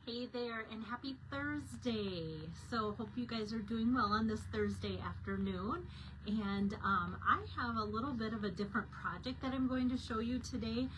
Hey there, and happy Thursday. So hope you guys are doing well on this Thursday afternoon. And I have a little bit of a different project that I'm going to show you today.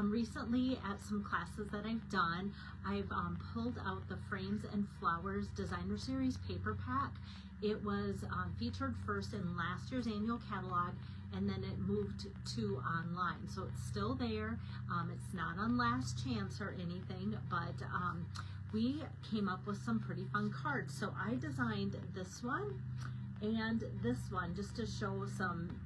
Recently at some classes that I've done, I've pulled out the Frames and Flowers Designer Series paper pack. It was featured first in last year's annual catalog, and then it moved to online. So it's still there. It's not on last chance or anything, but we came up with some pretty fun cards. So I designed this one and this one just to show some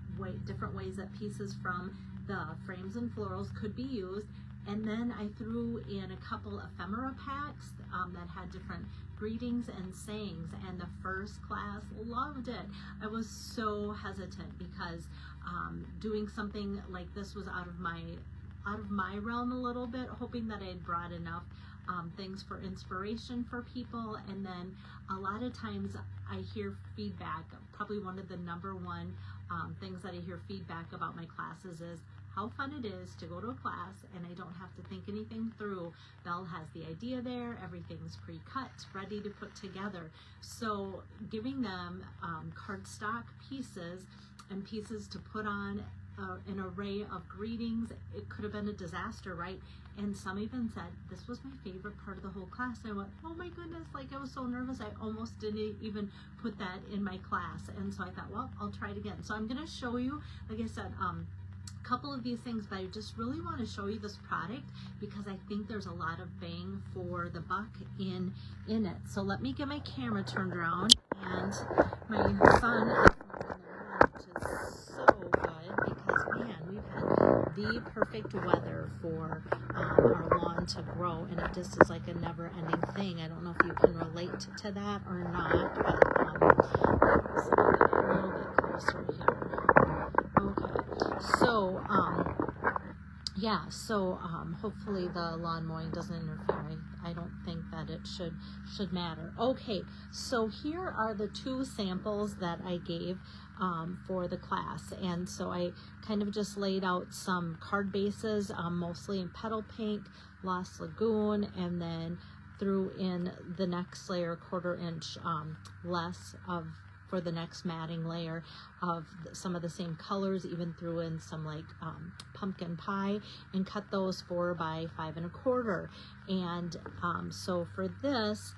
different ways that pieces from the Frames and Florals could be used. And then I threw in a couple ephemera packs that had different greetings and sayings, and the first class loved it. I was so hesitant because doing something like this was out of my realm a little bit, hoping that I had brought enough things for inspiration for people. And then a lot of times I hear feedback. Probably one of the number one things that I hear feedback about my classes is how fun it is to go to a class and I don't have to think anything through. Belle has the idea there, everything's pre-cut, ready to put together. So giving them cardstock pieces and pieces to put on an array of greetings, it could have been a disaster, right? And some even said, this was my favorite part of the whole class. And I went, oh my goodness, like I was so nervous, I almost didn't even put that in my class. And so I thought, well, I'll try it again. So I'm gonna show you, like I said, a couple of these things, but I just really want to show you this product because I think there's a lot of bang for the buck in it. So let me get my camera turned around, and my son is which is so good because, man, we've had the perfect weather for our lawn to grow, and it just is like a never-ending thing. I don't know if you can relate to that or not, but let's get a little bit closer here. Okay, so yeah, so hopefully the lawn mowing doesn't interfere. I don't think that it should matter. Okay, so here are the two samples that I gave for the class, and so I kind of just laid out some card bases, mostly in Petal Pink, Lost Lagoon, and then threw in the next layer, 1/4 inch less of for the next matting layer of some of the same colors, even threw in some like pumpkin pie and cut those 4 by 5 1/4. And so for this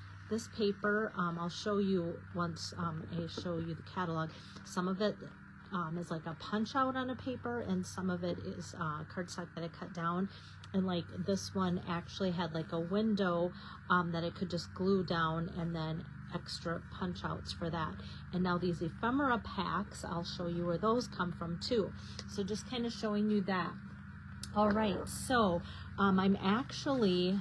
paper, I'll show you once I show you the catalog. Some of it is like a punch out on a paper, and some of it is cardstock that I cut down. And like this one actually had like a window that I could just glue down, and then extra punch outs for that. And now these ephemera packs, I'll show you where those come from too. So just kind of showing you that. All right, so I'm actually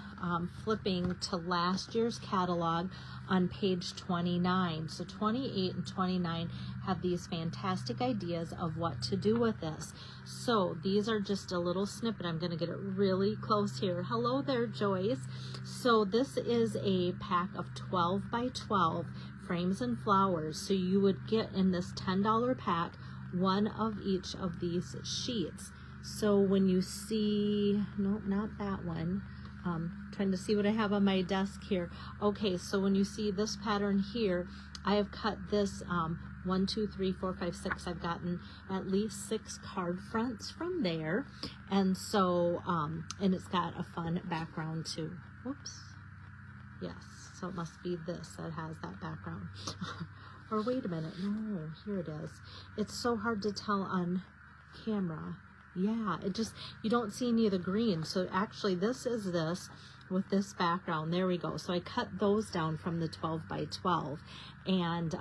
flipping to last year's catalog on page 29. So 28 and 29 have these fantastic ideas of what to do with this. So these are just a little snippet. I'm going to get it really close here. Hello there, Joyce. So this is a pack of 12 by 12 frames and flowers. So you would get in this $10 pack one of each of these sheets. So when you see, no, not that one, trying to see what I have on my desk here. Okay, so when you see this pattern here, I have cut this 1, 2, 3, 4, 5, 6. I've gotten at least 6 card fronts from there. And so, and it's got a fun background too. Whoops. Yes, so it must be this that has that background. Or wait a minute, no, here it is. It's so hard to tell on camera. Yeah, it just, you don't see any of the green. So actually this is this with this background. There we go. So I cut those down from the 12 by 12. And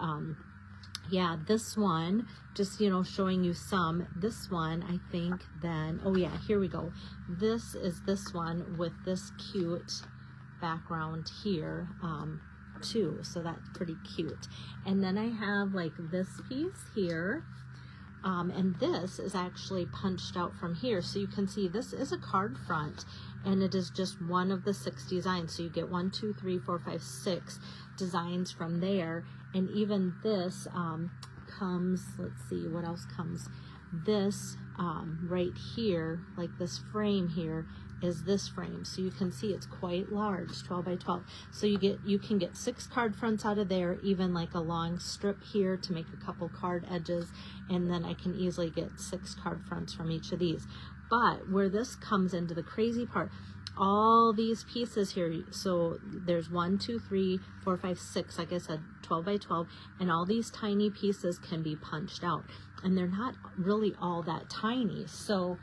yeah, this one, just, you know, showing you some. This one, I think then, oh yeah, here we go. This is this one with this cute background here too. So that's pretty cute. And then I have like this piece here. And this is actually punched out from here. So you can see this is a card front, and it is just one of the 6 designs. So you get 1, 2, 3, 4, 5, 6 designs from there. And even this comes, let's see, what else comes? This right here, like this frame here, is this frame. So you can see it's quite large, 12 by 12. So you can get 6 card fronts out of there, even like a long strip here to make a couple card edges, and then I can easily get 6 card fronts from each of these. But where this comes into the crazy part, all these pieces here, so there's 1, 2, 3, 4, 5, 6, like I said, 12 by 12, and all these tiny pieces can be punched out, and they're not really all that tiny. So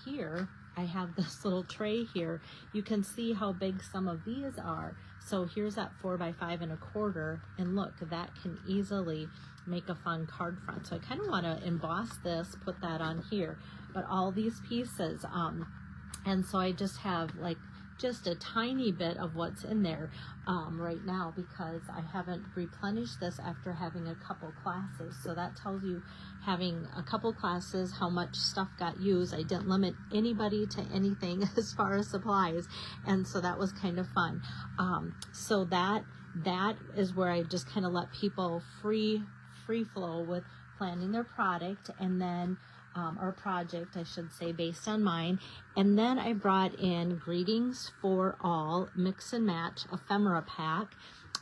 here I have this little tray here. You can see how big some of these are. So here's that 4 by 5 1/4, and look, that can easily make a fun card front. So I kind of want to emboss this, put that on here, but all these pieces, and so I just have like just a tiny bit of what's in there right now, because I haven't replenished this after having a couple classes. So that tells you, having a couple classes, how much stuff got used. I didn't limit anybody to anything as far as supplies, and so that was kind of fun. So that is where I just kind of let people free flow with planning their product, and then or project, I should say, based on mine. And then I brought in Greetings for All Mix and Match Ephemera Pack.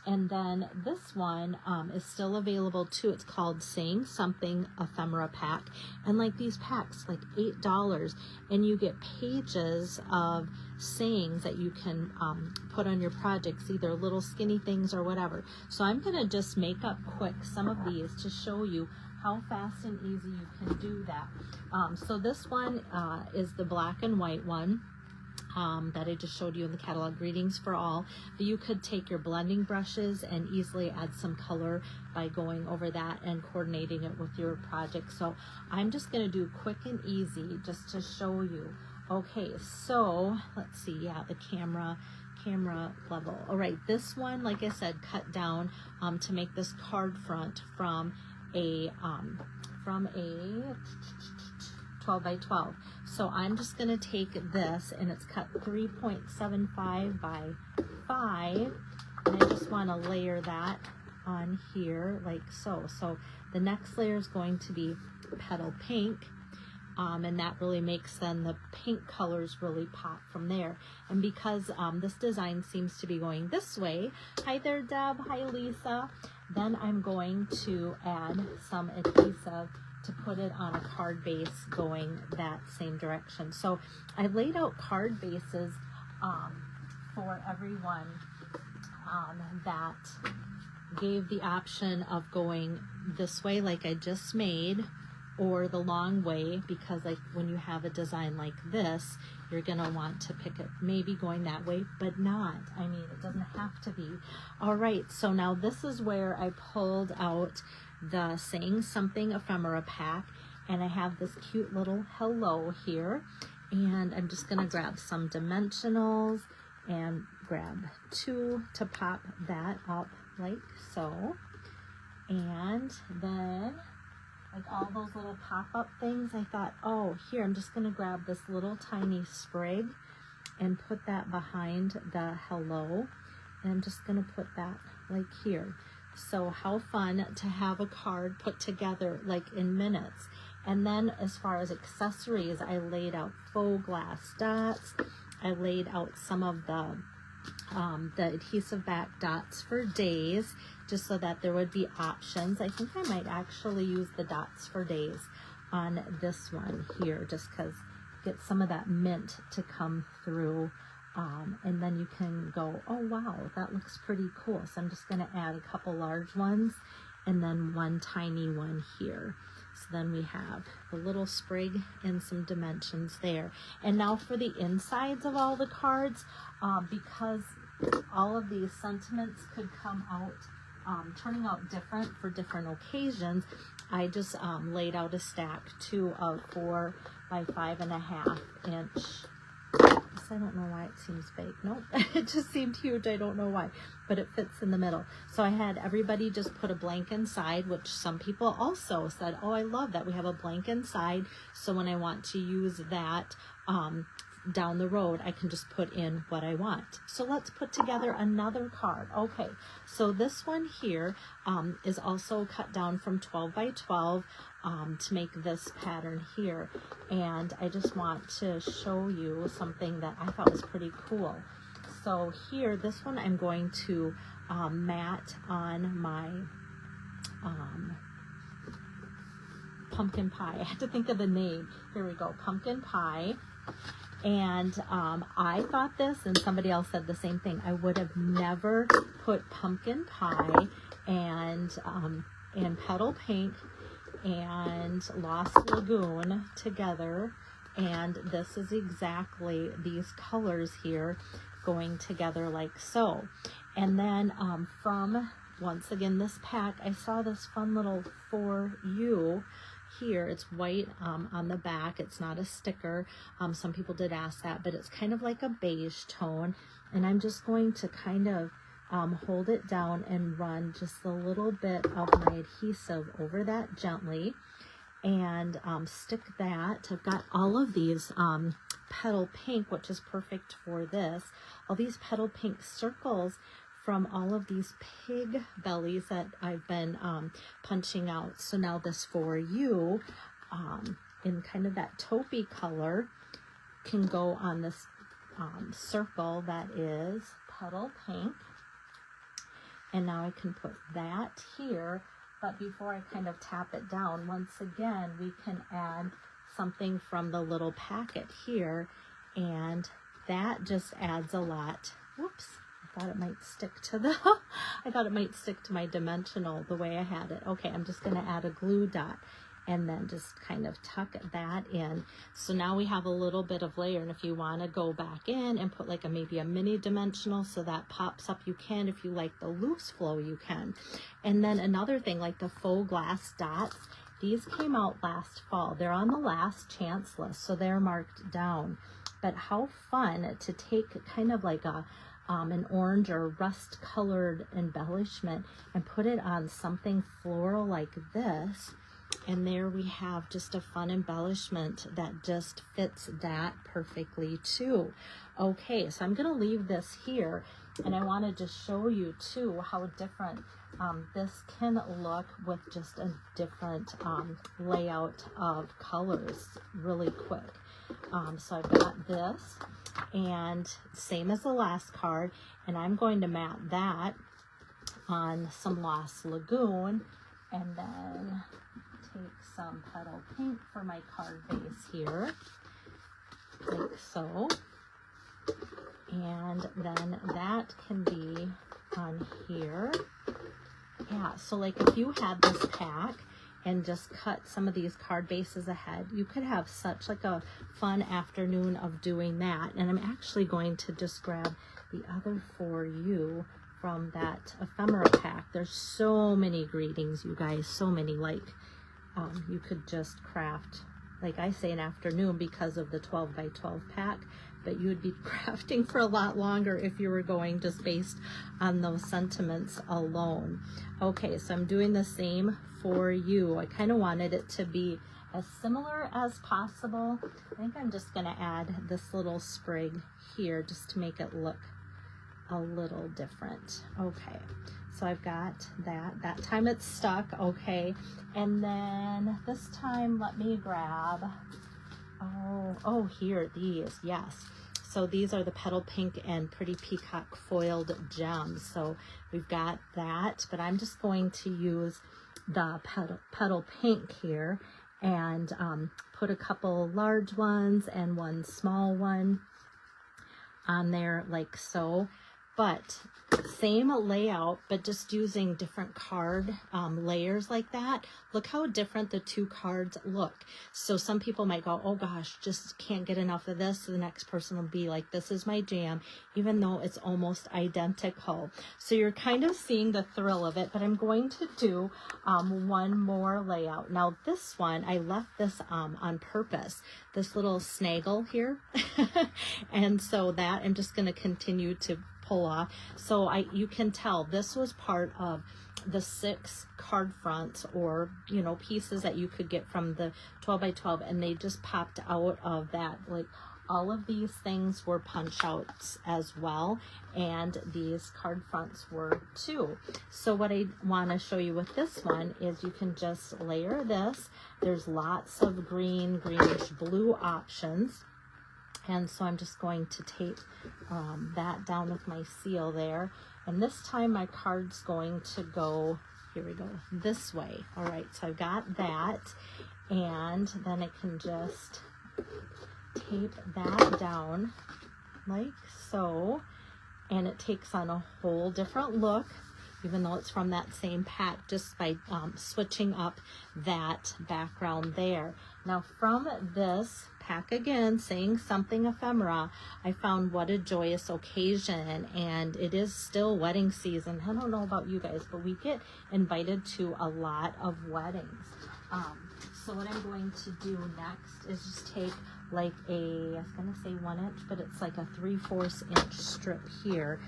And then this one is still available too. It's called Saying Something Ephemera Pack. And like these packs, like $8, and you get pages of sayings that you can put on your projects, either little skinny things or whatever. So I'm gonna just make up quick some of these to show you how fast and easy you can do that. So this one is the black and white one that I just showed you in the catalog, Greetings for All. But you could take your blending brushes and easily add some color by going over that and coordinating it with your project. So I'm just gonna do quick and easy just to show you. Okay, so let's see, yeah, the camera level. All right, this one, like I said, cut down to make this card front from a 12 by 12. So I'm just going to take this, and it's cut 3.75 by 5, and I just want to layer that on here like so. So the next layer is going to be Petal Pink, and that really makes then the pink colors really pop from there. And because this design seems to be going this way, hi there Deb, hi Lisa, then I'm going to add some adhesive to put it on a card base going that same direction. So I laid out card bases for everyone that gave the option of going this way like I just made, or the long way, because like when you have a design like this, you're gonna want to pick it maybe going that way, but not, I mean, it doesn't have to be. All right, so now this is where I pulled out the Saying Something Ephemera Pack, and I have this cute little hello here, and I'm just gonna grab some dimensionals and grab 2 to pop that up like so. And then like all those little pop-up things, I thought, oh, here, I'm just gonna grab this little tiny sprig and put that behind the hello, and I'm just gonna put that like here. So how fun to have a card put together like in minutes. And then as far as accessories, I laid out faux glass dots. I laid out some of the adhesive back dots for days, just so that there would be options. I think I might actually use the dots for days on this one here, just because get some of that mint to come through. And then you can go, oh wow, that looks pretty cool. So I'm just gonna add a couple large ones and then one tiny one here. So then we have a little sprig and some dimensions there. And now for the insides of all the cards, because all of these sentiments could come out, turning out different for different occasions, I just laid out a stack too of 4 by 5.5 inch. I don't know why it seems big. Nope, it just seemed huge. I don't know why, but it fits in the middle. So I had everybody just put a blank inside, which some people also said, oh, I love that we have a blank inside. So when I want to use that down the road, I can just put in what I want. So let's put together another card. Okay, so this one here is also cut down from 12 by 12. to make this pattern here. And I just want to show you something that I thought was pretty cool. So here, this one I'm going to mat on my pumpkin pie. I had to think of the name. Here we go, pumpkin pie. And I thought this, and somebody else said the same thing. I would have never put pumpkin pie and petal pink and Lost Lagoon together. And this is exactly these colors here going together like so. And then from, once again, this pack, I saw this fun little For You here. It's white on the back. It's not a sticker. Some people did ask that, but it's kind of like a beige tone. And I'm just going to kind of hold it down and run just a little bit of my adhesive over that gently and stick that. I've got all of these petal pink, which is perfect for this. All these petal pink circles from all of these pig bellies that I've been punching out. So now this For You in kind of that taupey color can go on this circle that is petal pink. And now I can put that here, but before I kind of tap it down, once again, we can add something from the little packet here, and that just adds a lot. Whoops. I thought it might stick to the, I thought it might stick to my dimensional the way I had it. Okay, I'm just going to add a glue dot and then just kind of tuck that in. So now we have a little bit of layer, and if you want to go back in and put like maybe a mini dimensional so that pops up, you can. If you like the loose flow, you can. And then another thing, like the faux glass dots, these came out last fall. They're on the last chance list, so they're marked down. But how fun to take kind of like a an orange or rust colored embellishment and put it on something floral like this, and there we have just a fun embellishment that just fits that perfectly too. Okay, so I'm going to leave this here, and I want to just show you too how different this can look with just a different layout of colors really quick. So I've got this, and same as the last card, and I'm going to mat that on some Lost Lagoon, and then take some petal pink for my card base here, like so, and then that can be on here. Yeah, so like if you had this pack and just cut some of these card bases ahead, you could have such like a fun afternoon of doing that. And I'm actually going to just grab the other For You from that ephemera pack. There's so many greetings, you guys, so many. Like you could just craft, like I say, an afternoon because of the 12 by 12 pack, but you would be crafting for a lot longer if you were going just based on those sentiments alone. Okay, so I'm doing the same For You. I kind of wanted it to be as similar as possible. I think I'm just going to add this little sprig here just to make it look a little different. Okay, so I've got that. That time it's stuck. Okay, and then this time let me grab, oh, here, these, yes. So these are the petal pink and pretty peacock foiled gems. So we've got that, but I'm just going to use the petal pink here and put a couple large ones and one small one on there like so. But same layout, but just using different card layers like that. Look how different the two cards look. So some people might go, oh gosh, just can't get enough of this. So the next person will be like, this is my jam, even though it's almost identical. So you're kind of seeing the thrill of it, but I'm going to do one more layout. Now this one, I left this on purpose, this little snaggle here. And so that I'm just going to continue to pull off. So you can tell this was part of the 6 card fronts, or you know, pieces that you could get from the 12 by 12, and they just popped out of that like All of these things were punch outs as well, and these card fronts were too. So what I want to show you with this one is you can just layer this. There's lots of green, greenish blue options. And so I'm just going to tape that down with my seal there. And this time my card's going to go, here we go, this way. All right, so I've got that. And then I can just tape that down like so. And it takes on a whole different look, even though it's from that same pack, just by switching up that background there. Now from this pack, again, saying something ephemera, I found What a Joyous Occasion, and it is still wedding season. I don't know about you guys, but we get invited to a lot of weddings. So what I'm going to do next is just take like a, I was gonna say 1 inch, but it's like a 3/4 inch strip here,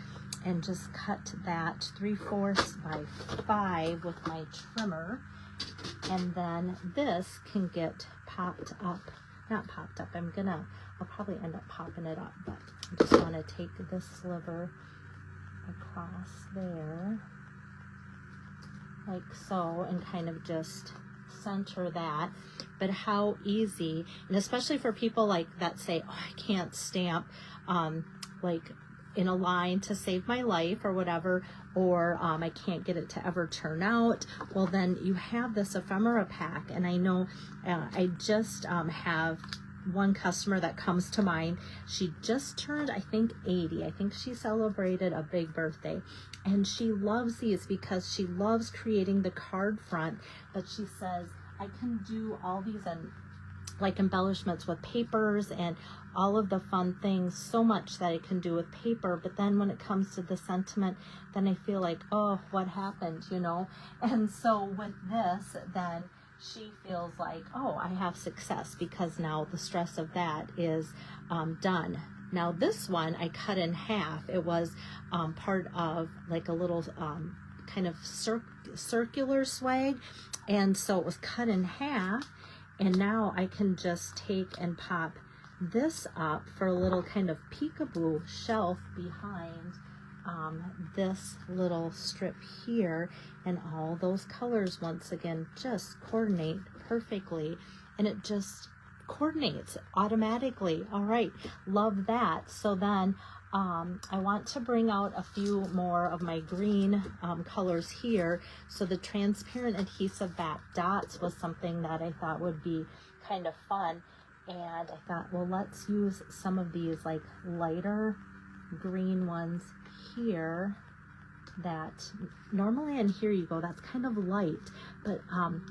and just cut that 3/4 by 5 with my trimmer. And then this can get popped up, not popped up, I'll probably end up popping it up, but I just want to take this sliver across there like so, and kind of just center that. But how easy, and especially for people like that say, oh, I can't stamp like in a line to save my life or whatever, or I can't get it to ever turn out. Well, then you have this ephemera pack. And I know I just have one customer that comes to mind. She just turned, I think, 80. I think she celebrated a big birthday, and she loves these because she loves creating the card front. But she says, I can do all these and like embellishments with papers and all of the fun things, so much that I can do with paper. But then when it comes to the sentiment, then I feel like, oh, what happened, you know? And so with this, then she feels like, oh, I have success, because now the stress of that is done. Now this one I cut in half. It was part of like a little kind of circular swag, and so it was cut in half. And now I can just take and pop this up for a little kind of peekaboo shelf behind this little strip here. And all those colors, once again, just coordinate perfectly, and it just coordinates automatically. All right, love that. So then I want to bring out a few more of my green colors here. So the transparent adhesive back dots was something that I thought would be kind of fun. And I thought, well, let's use some of these like lighter green ones here that normally, and here you go, that's kind of light, but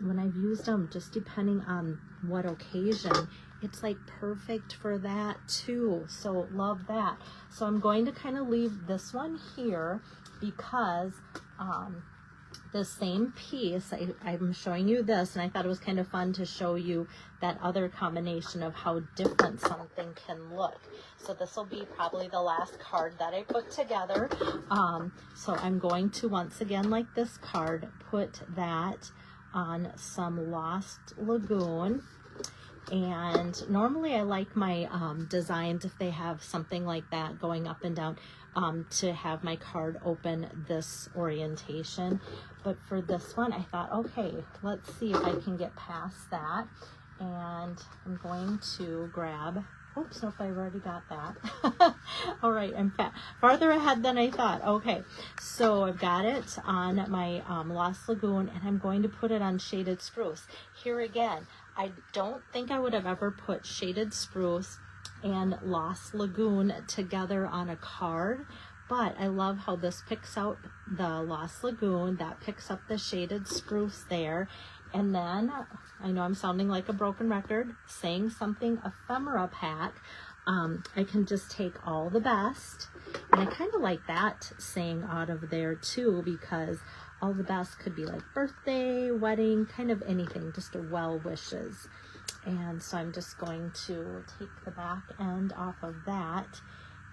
when I've used them, just depending on what occasion, it's like perfect for that too. So love that. So I'm going to kind of leave this one here because the same piece, I'm showing you this, and I thought it was kind of fun to show you that other combination of how different something can look. So this will be probably the last card that I put together. So I'm going to, once again, like this card, put that on some Lost Lagoon. And normally I like my designs, if they have something like that going up and down, to have my card open this orientation. But for this one, I thought, okay, let's see if I can get past that. And I'm going to grab, oops, nope, I've already got that. All right, I'm farther ahead than I thought. Okay, so I've got it on my Lost Lagoon, and I'm going to put it on Shaded Spruce. Here again, I don't think I would have ever put Shaded Spruce and Lost Lagoon together on a card, but I love how this picks out the Lost Lagoon, that picks up the Shaded Spruce there. And then, I know I'm sounding like a broken record, saying something ephemera pack. I can just take all the best, and I kind of like that saying out of there too, because all the best could be like birthday, wedding, kind of anything, just a well wishes. And so I'm just going to take the back end off of that.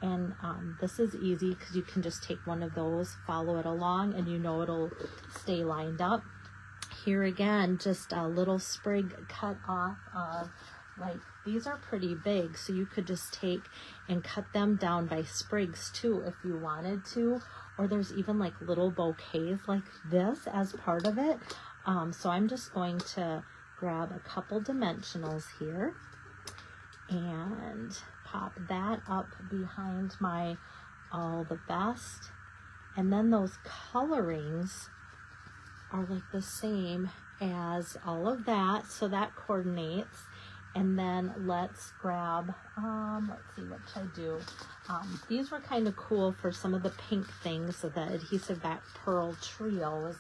And this is easy because you can just take one of those, follow it along, and you know it'll stay lined up. Here again, just a little sprig cut off of like these are pretty big, so you could just take and cut them down by sprigs too if you wanted to, or there's even like little bouquets like this as part of it. So I'm just going to grab a couple dimensionals here and pop that up behind my All the Best, and then those colorings are like the same as all of that, so that coordinates. And then let's grab, let's see, what should I do? These were kind of cool for some of the pink things. So the adhesive back pearl trio was,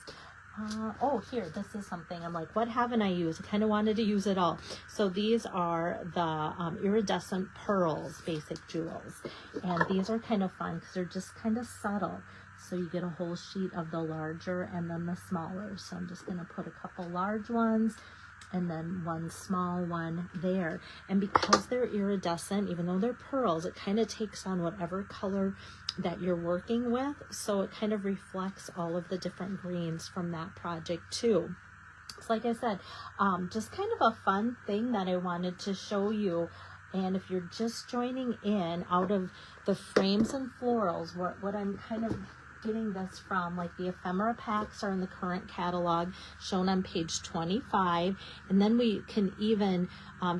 oh, here, this is something. I'm like, what haven't I used? I kind of wanted to use it all. So these are the iridescent pearls, basic jewels. And these are kind of fun because they're just kind of subtle. So you get a whole sheet of the larger and then the smaller. So I'm just going to put a couple large ones and then one small one there. And because they're iridescent, even though they're pearls, it kind of takes on whatever color that you're working with. So it kind of reflects all of the different greens from that project too. So like I said, just kind of a fun thing that I wanted to show you. And if you're just joining in, out of the frames and florals, what I'm kind of getting this from, like the ephemera packs are in the current catalog shown on page 25, and then we can even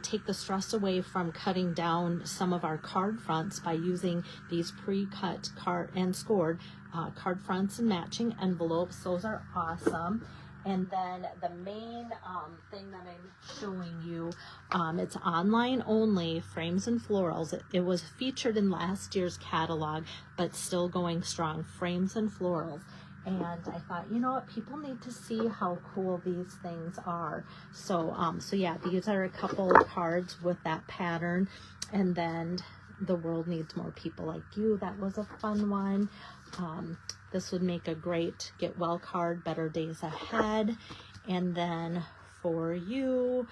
take the stress away from cutting down some of our card fronts by using these pre-cut card and scored card fronts and matching envelopes. Those are awesome. And then the main thing that I'm showing you, it's online only, frames and florals. It was featured in last year's catalog, but still going strong, frames and florals. And I thought, you know what, people need to see how cool these things are. So, so yeah, these are a couple of cards with that pattern. And then the world needs more people like you. That was a fun one. This would make a great get well card, better days ahead. And then for you,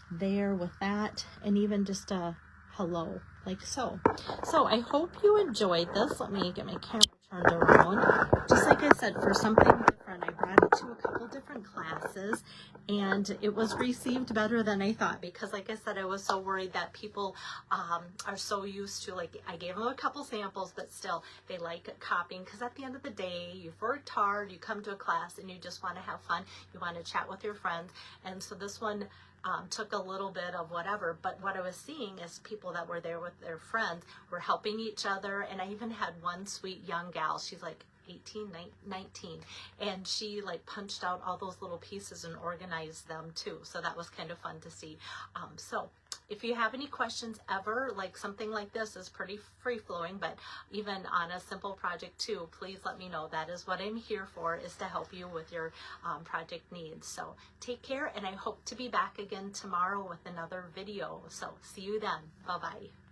there with that, and even just a hello, like so. So I hope you enjoyed this. Let me get my camera turned around. Just like I said, for something different, I brought it to a couple different classes, and it was received better than I thought, because like I said, I was so worried that people are so used to, like, I gave them a couple samples, but still they like copying, because at the end of the day, you've worked hard, you come to a class and you just want to have fun, you want to chat with your friends. And so this one took a little bit of whatever, but what I was seeing is people that were there with their friends were helping each other. And I even had one sweet young gal, she's like 18, 19, and she like punched out all those little pieces and organized them too. So that was kind of fun to see. So if you have any questions ever, like something like this is pretty free-flowing, but even on a simple project too, please let me know. That is what I'm here for, is to help you with your project needs. So take care, and I hope to be back again tomorrow with another video. So see you then. Bye-bye.